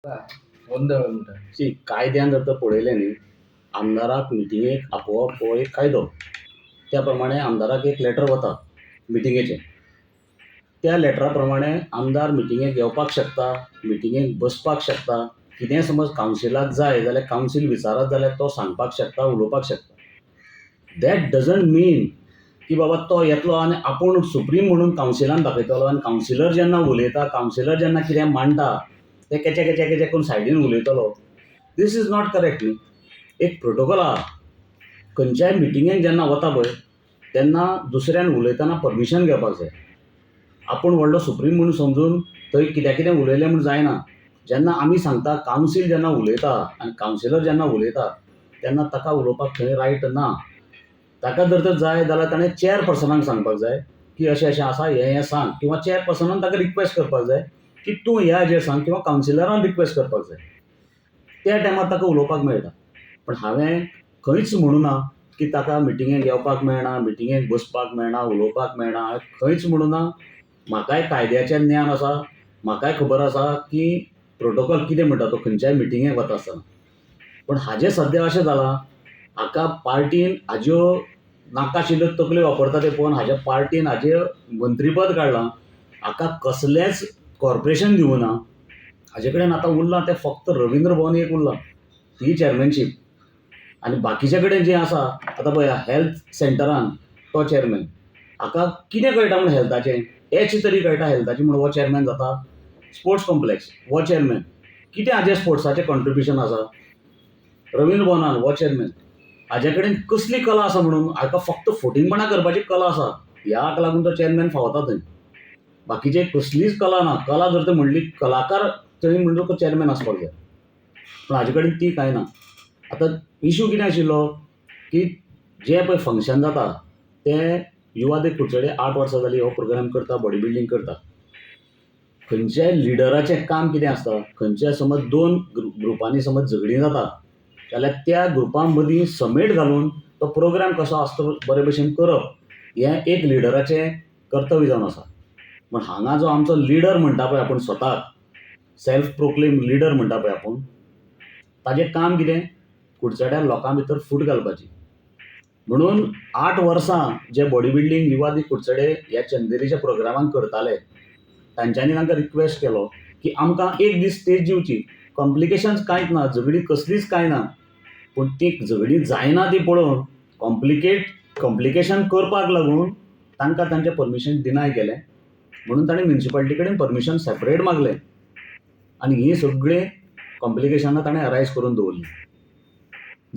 गोंधळ म्हणटा सी कायद्यान जर तर पळयलें न्ही, आमदाराक मिटिंगेक आपोवप हो एक कायदो. त्या प्रमाणे आमदाराक एक लेटर वता मिटिंगेचें. त्या लेटरा प्रमाणे आमदार मिटिंगेक येवपाक शकता, मिटिंगेक बसपाक शकता. कितेंय समज कावन्सिलाक जाय जाल्यार कावन्सील विचारत जाल्यार तो सांगपाक शकता, उलोवपाक शकता. दॅट डजंट मीन की बाबा तो येतलो आनी आपूण सुप्रीम म्हणून कावन्सिलान दाखयतलो आनी कावन्सिलर जेन्ना उलयता, कावन्सिलर जेन्ना कितें मांडटा तें केचे केचे केचे करून सायडीन उलयतलो. दीस इज नॉट करेक्ट न्ही. एक प्रोटोकॉल आहा. खंयच्याय मिटिंगेक जेन्ना वता पळय तेन्ना दुसऱ्यान उलयतना परमिशन घेवपाक जाय. आपूण व्हडलो सुप्रीम म्हणून समजून थंय कितें कितें उलयलें म्हूण जायना. जेन्ना आमी सांगता, कावन्सील जेन्ना उलयता आनी कावन्सिलर जेन्ना उलयता तेन्ना ताका उलोवपाक थंय रायट ना. ताका जर तर जाय जाल्यार ताणें चॅरपर्सनाक सांगपाक जाय की अशें अशें आसा, हें सांग. किंवा चॅरपर्सनान ताका रिक्वेस्ट करपाक जाय की तूं ह्या हाजेर सांग, किंवा कावन्सिलरान रिक्वेस्ट करपाक जाय. त्या टायमार ताका उलोवपाक मेळटा. पण हांवें खंयच म्हणूं ना की ताका मिटिंगेक येवपाक मेळना, मिटिंगेक बसपाक मेळना, उलोवपाक मेळना. हांवें खंयच म्हणूं ना. म्हाकाय कायद्याचें ज्ञान आसा. म्हाकाय खबर आसा की प्रोटोकॉल कितें म्हणटा तो खंयच्याय मिटिंगेक वता आसतना. पण हाजें सद्या अशें जालां, हाका पार्टीन हाज्यो नाकाशिल्ल्यो तकल्यो वापरता ते पळोवन हाज्या पार्टीन हाजें मंत्रीपद काडलां. हाका कसलेंच कॉर्पोरेशन दिवना. हाजे कडेन आतां उरलां तें फक्त रवींद्र भवन एक उरलां, ती चॅरमॅनशीप. आनी बाकीचे कडेन जें आसा, आतां पळया हेल्थ सेंटरान तो चॅरमॅन. हाका कितें कळटा म्हूण हेल्थाचें, एच तरी कळटा हेल्थाची म्हूण हो चॅरमॅन जाता. स्पोर्ट्स कॉम्प्लॅक्स हो चॅरमॅन. कितें हाजें स्पोर्ट्साचें कॉन्ट्रिब्युशन आसा? रवींद्र भवनान हो चॅरमॅन. हाजे कडेन कसली कला आसा म्हणून, हाका फक्त फटींगपणां करपाची कला आसा. ह्याक लागून तो चॅरमॅन फावता थंय. बाकीचे कसलीच कला ना. कला जर तर म्हणली, कलाकार थंय म्हणटकूच तो चॅरमॅन आसपाक जाय. पूण हाजे कडेन ती कांय ना. आतां इश्यू कितें आशिल्लो की जें पळय फंक्शन जाता तें युवा दे कुडचडे 8 वर्सां जालीं हो प्रोग्राम करता, बॉडी बिल्डींग करता. खंयच्याय लिडराचें काम कितें आसता, खंयच्याय समज 2 ग्रुपांनी समज झगडीं जाता जाल्यार त्या ग्रुपां मदीं समेट घालून तो प्रोग्राम कसो आसता बरे भशेन करप, हें एक लिडराचें कर्तव्य जावन आसा. पूण हांगा जो आमचो लिडर म्हणटा पळय आपूण स्वताक, सेल्फ प्रोक्लेम लिडर म्हणटा पळय आपूण, ताजें काम कितें? कुडचड्या लोकां भितर फूट घालपाची. म्हणून 8 वर्सां जे बॉडी बिल्डींग युवा दी कुडचडे ह्या चंदेरीच्या प्रोग्रामांक करताले, तांच्यांनी तांकां रिक्वेस्ट केलो की आमकां एक दीस स्टेज दिवची. कॉम्प्लिकेशन्स कांयच ना, झगडी कसलीच कांय ना. पूण ती झगडी जायना ती पळोवन कॉम्प्लिकेशन करपाक लागून तांकां तांचें परमिशन डिनाय केलें. म्हणून ताणें म्युनिसिपालिटी कडेन परमिशन सेपरेट मागलें. आनी हीं सगळीं कॉम्प्लिकेशनां ताणें अरायज करून दवरलीं.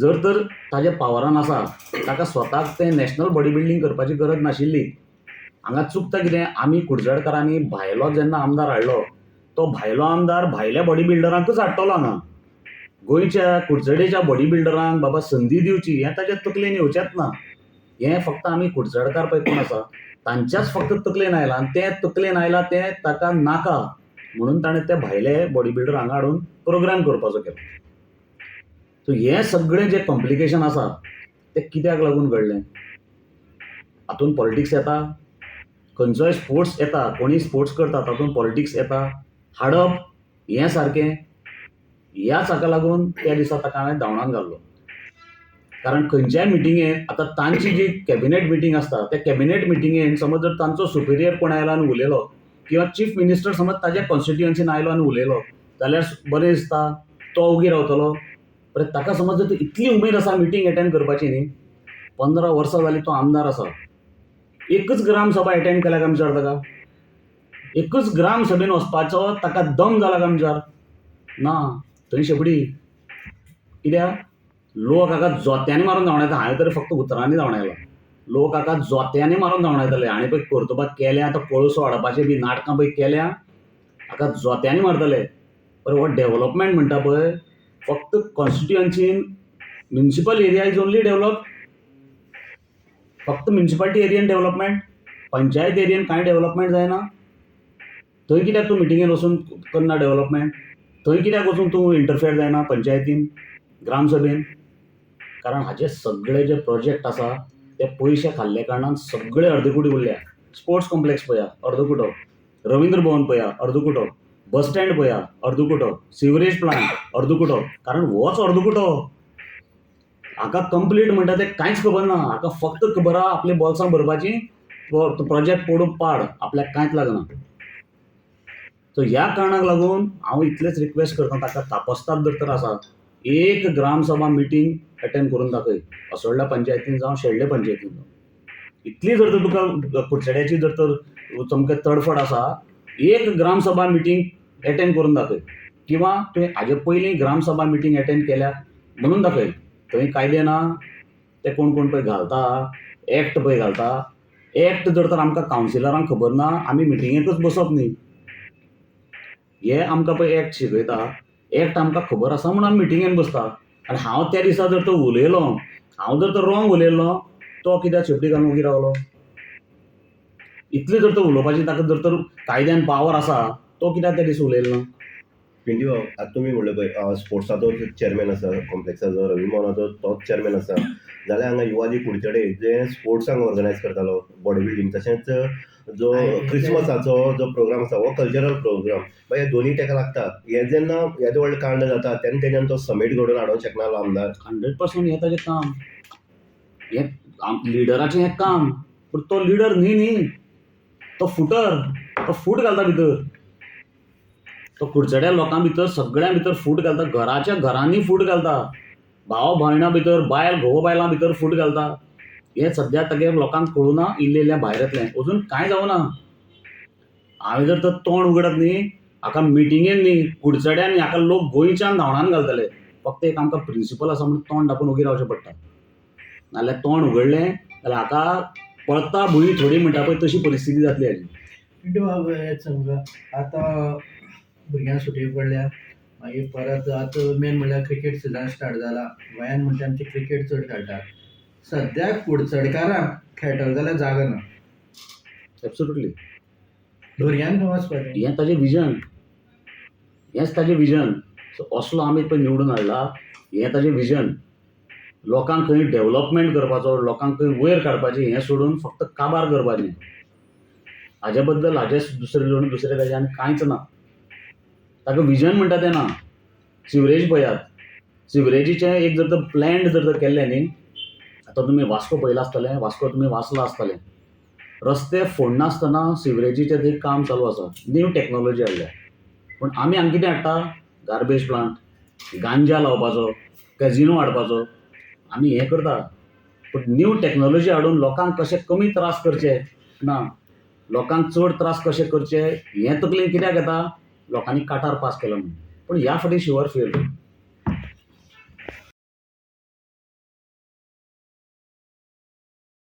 जर तर ताज्या पावरान आसा, ताका स्वताक तें नॅशनल बॉडी बिल्डींग करपाची गरज नाशिल्ली. हांगा चुकता कितें? आमी कुडचडकारांनी भायलो जेन्ना आमदार हाडलो, तो भायलो आमदार भायल्या बॉडी बिल्डरांकूच हाडटलो हांगा. गोंयच्या कुडचडेच्या बॉडी बिल्डरांक बाबा संदी दिवची हें ताच्या तकलेन येवचेंच ना. हें फक्त आमी कुडचडकार पळय कोण आसा तांच्याच फक्त तकलेन आयलां, आनी तें तकलेन आयलां तें ताका नाका. म्हणून ताणें ते भायले बॉडी बिल्डर हांगा हाडून प्रोग्राम करपाचो केलो. सो हें सगळें जें कॉम्प्लिकेशन आसा तें कित्याक लागून घडलें? हातूंत पॉलिटिक्स येता. खंयचोय स्पोर्ट्स येता, कोणीय स्पोर्ट्स करता तातूंत पॉलिटिक्स येता. हाडप हें सारकें. ह्याच हाका लागून त्या दिसा ताका हांवें धांवडावन घाल्लो. कारण खंयच्याय मिटिंगेक आतां तांची जी कॅबिनेट मिटींग आसता, त्या कॅबिनेट मिटिंगेन समज जर तांचो सुपिरियर कोण आयलो आनी उलयलो, किंवा चीफ मिनिस्टर समज ताज्या कॉन्स्टिट्युएन्सीन आयलो आनी उलयलो जाल्यार बरें दिसता. तो ओगी रावतलो. बरें, ताका समज जर इतली उमेद आसा मिटींग एटेंड करपाची न्ही, 15 वर्सां जालीं तो आमदार आसा. एकच ग्राम सभा एटेंड केल्या काय विचार ताका? एकच ग्राम सभेन वचपाचो ताका दम जाला काय विचार? ना. थंय शेपडी. कित्याक? लोक हाका जोत्यांनी मारून धांवडायता. हांवें तरी फक्त उतरांनी धांवडायला. लोक हाका जोत्यांनी मारून धांवडायताले. हाणें पळय कर्तबाग केल्या, तो कोळसो हाडपाचें बी नाटकां पळय केल्या, हाका जोत्यांनी मारतले. बरें, हो डेव्हलपमेंट म्हणटा पळय, फक्त कॉन्स्टिट्युएन्सीन municipal area is only develop. फक्त म्युनिसिपालिटी एरियेन डेव्हलपमेंट, पंचायत एरियेन कांय डेव्हलपमेंट जायना. थंय कित्याक तूं मिटिंगेन वचून करना डेव्हलपमेंट? थंय कित्याक वचून तूं इंटरफेर जायना पंचायतीन, ग्रामसभेन? कारण हाचे सगळे जे प्रोजेक्ट आसा ते पयशे खाल्ले कारणान सगळे अर्देकुटी उरल्या. स्पोर्ट्स कॉम्प्लेक्स पळया, अर्दकुटो. रवींद्र भवन पळया, अर्दकुटो. बस स्टँड पळया अर्दकुटो, सिवरेज प्लांट अर्दकुटो, कारण होच अर्दकुटो. हाका कंप्लीट म्हणटा तें कांयच खबर ना. हाका फक्त खबर आहा आपले बॉल्सां भरपाची, प्रोजेक्ट पडून पाड, आपल्याक कांयच लागना. सो ह्या कारणाक लागून हांव इतलेच रिक्वेस्ट करता ताका, तापसतात जर तर आसा, एक ग्रामसभा मिटींग अटेंड करून दाखय. असोळड्या पंचायतीन जावं, शेळडे पंचायतीन जावं. इतली जर तर तुका कुडचड्याची जर तर सामकें तडफड आसा, एक ग्रामसभा मिटींग अटेंड करून दाखय. किंवा तुवें हाजे पयलीं ग्रामसभा मिटींग अटेंड केल्या म्हणून दाखय. थंय कायदे ना, ते कोण कोण पळय घालता, एक्ट पळय घालता. एक्ट जर तर आमकां कावन्सिलरांक खबर ना, आमी मिटिंगेकच बसप न्ही. हे आमकां पळय एक्ट शिकयता. एक्ट आमकां खबर आसा म्हूण आमी मिटिंगेन बसता. आनी हांव त्या दिसा जर तर उलयलो, हांव जर तर रॉंग उलयलो, तो कित्याक शेपटी घालून उगी रावलो? इतलें जर तर उलोवपाची ताका जर तर कायद्यान पावर आसा, तो कित्याक त्या दीस उलयलो ना? पिंटू भाऊ, आतां तुमी म्हणलें पळय स्पोर्ट्साचो चेअरमॅन आसा कॉम्प्लेक्साचो, रवी मोहनाचो तोच चेअरमॅन आसा. जाल्यार हांगा युवाजी कुडचडे जे स्पोर्ट्सांक ऑर्गनायज करतालो, बॉडी बिल्डींग, तशेंच जो क्रिसमसाचो जो प्रोग्राम आसा हो कल्चरल प्रोग्राम, मागीर हे दोनूय ताका लागतात. हे जेन्ना येदो व्हडलो कांड जाता तेन्ना तेज्यान तो समीट घडोवन हाडूंक शकनालो आमदार. 100% हें ताचें काम. हें लिडराचें हें काम. पूण तो लिडर न्ही. तो फुटर. तो फूट घालता भितर. तो कुडचड्या लोकां भितर, सगळ्यां भितर फूट घालता. घराच्या घरांनी फूट घालता. भाव भयणां भितर, बायल घोव बायलां भितर फूट घालता. हें सद्या तागे लोकांक कळुना, इल्लें भायर येतलें. अजून कांय जावना. हांवें जर तर तोंड उगडत न्ही, हाका मिटिंगेन न्ही, कुडचड्यान न्ही, हाका लोक गोंयच्यान धांवडावन घालतले. फक्त एक आमकां प्रिंसिपल आसा म्हणून तोंड धांपून उगी रावचें पडटा. नाजाल्यार तोंड उगडलें जाल्यार हाका पळता भुंय थोडी म्हणटा पळय तशी परिस्थिती जातली हाची. पिंटू बाबा हेच सांगता, आतां भुरग्यांक सुटी पडल्या, मागीर परत आतां मेन म्हणल्यार क्रिकेट सिजन स्टार्ट जाला. गोंयान म्हणटा आमची क्रिकेट चड खेळटात. सद्याक कुडचडकारांक खेळटले जाल्यार जागा ना. एब्सोल्युटली. भुरग्यांक खंय वचपाचें? हें ताजें विजन. हेंच ताजें विजन. सो असलो आमी पळय निवडून हाडला, हें ताजें विजन. लोकांक खंय डेव्हलपमेंट करपाचो, लोकांक खंय वयर काडपाचें, हें सोडून फक्त काबार करपाचें. हाजे बद्दल हाजे दुसरें ताजें आनी कांयच ना. ताका विजन म्हणटा तें ना. सिवरेज पळयात. सिवरेजीचें एक जर तर प्लॅन जर तर केल्लें न्ही, आतां तुमी वास्को पळयलां आसतलें, वास्को तुमी वाचलां आसतलें. रस्ते फोडनासतना सिवरेजीचें थंय काम चालू आसा. न्यू टॅक्नॉलॉजी हाडल्या. पूण आमी हांगा कितें हाडटा? गार्बेज प्लांट, गांजा लावपाचो, कॅजिनो हाडपाचो. आमी हें करता. पूण न्यू टॅक्नॉलॉजी हाडून लोकांक कशे कमी त्रास करचे ना, लोकांक चड त्रास कशे करचे हें तकलेन कित्याक येता? लोकांनी काटार पास केलो म्हणून. पूण ह्या फावटी शुअर फेल.